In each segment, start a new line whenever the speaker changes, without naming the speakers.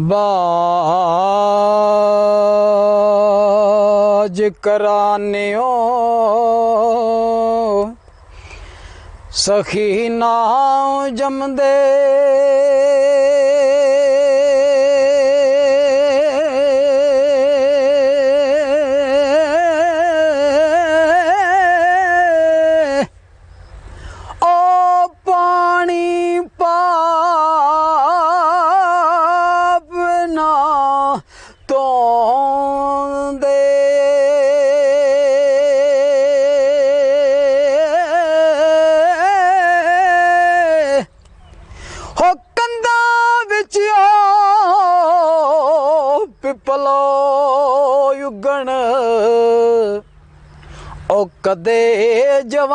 बाज गरानियों sakhi ना jamdy ओ कदे जवान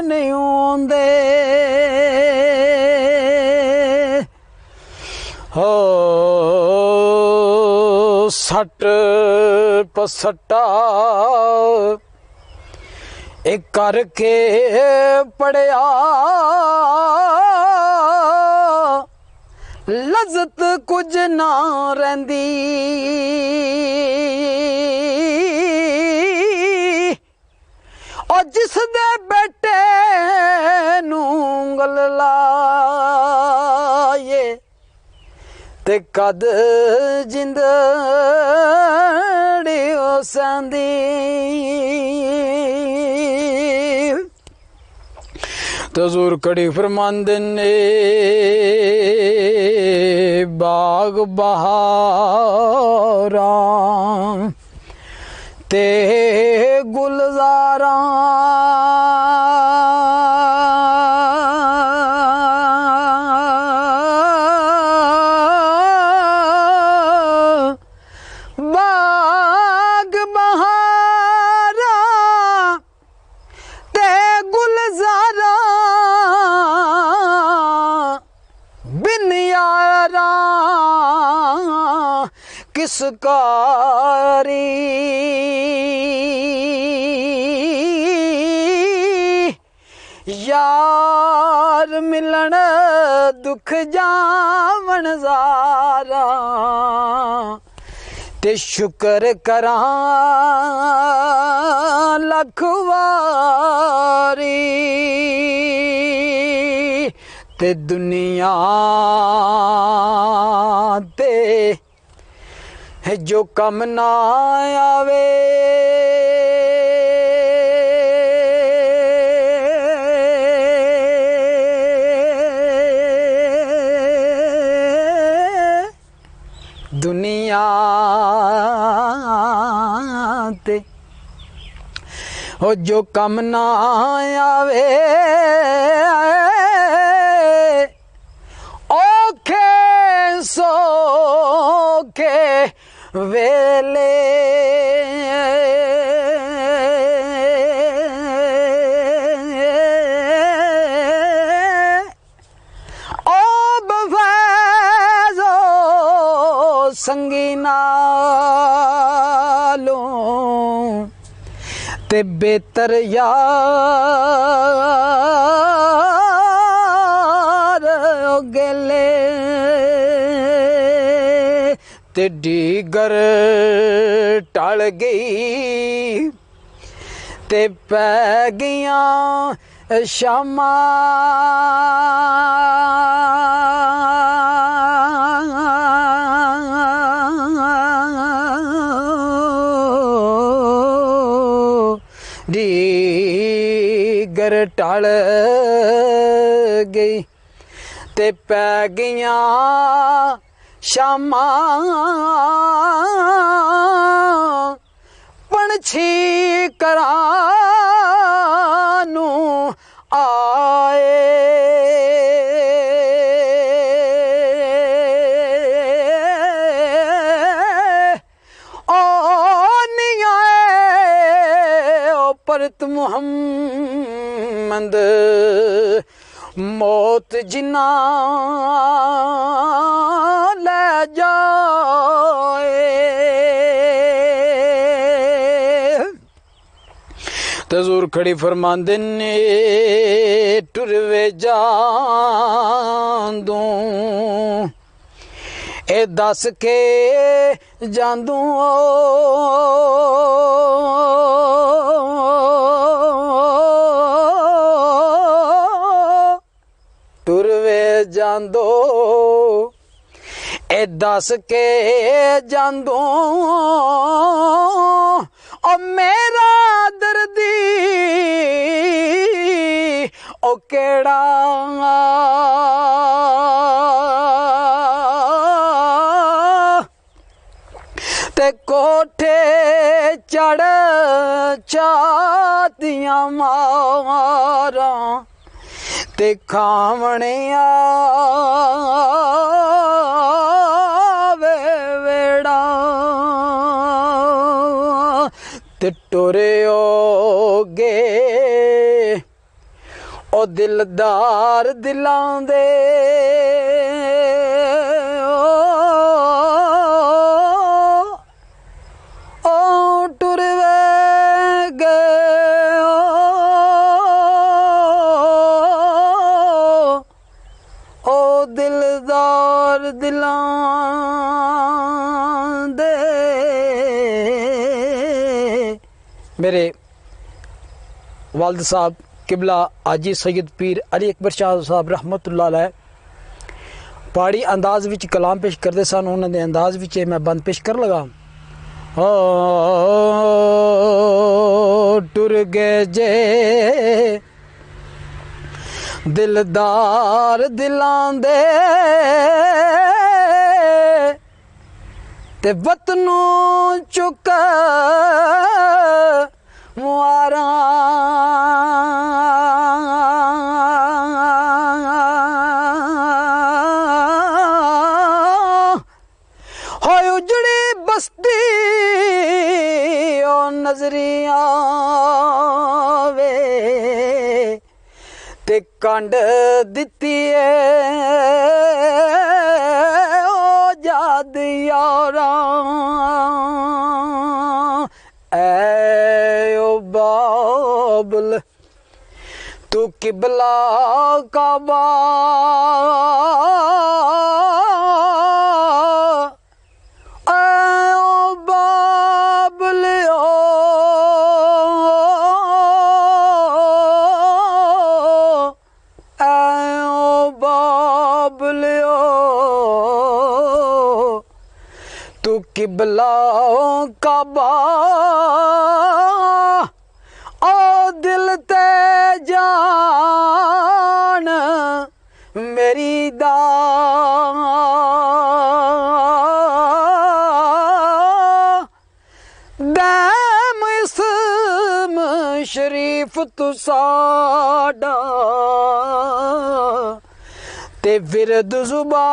नहीं होंदे हो सट पसटा एक करके पड़िया लज़त कुछ ना रहिंदी और जिस दे बेटे नूं गल लाए ते कद जिंदड़ी ओसंदी तज़ूर कड़ी फरमांदे ने बाग बहारा ते गुलजारा बाग बहारा ते गुलजारा बिन यारा किस कारी यार मिलन दुख जावन ज़ारा ते शुक्र करां लख वारी ते दुनिया ते जो कम ना आवे दुनिया ते हो जो कम ना आवे ओखे सोखे वेले ओ बफैज़ो संगी नालों ते बेहतर यार गले ते डीगर टल गई ते पै गईयां शामा डीगर टल गई ते पै गईयां शामा पंछी करानू आए ओ नहीं आए ओ परत मोहम्मद मौत जिन्ना ले जाए ते हजूर खड़ी फरमांदे ने टुरवे जांदू ए दस के जांदू टुरवे जांदो ए दस के जांदो ओ मेरा दर्दी ओ केड़ा ते कोठे चढ़ छातियां मारा ते खावणे आवे वेड़ा ते टुरे होगे ओ दिलदार दिलां दे ओ टुरवे गए ओ दिलदार दिलां दे। मेरे वालिद साहब किबला आजी सैयद पीर अली अकबर शाह साहब रहमतुल्लाह अलैह पहाड़ी अंदाज विच कलाम पेश करते सन। उन्होंने अंदाज विच मैं बंद पेश कर लगा। टुर गए जे दिलदार दिलां दे ते वतनों चुक मुआरा हो उजड़ी बस्ती ओ नजरिया वे ते कंड दिती ओ जाद यारा ऐ ओ बाबुल तू किबला काबा किबला काबा ओ दिल ते जान मेरी दा दैम इसम शरीफ तू साडा ते विरद जुबान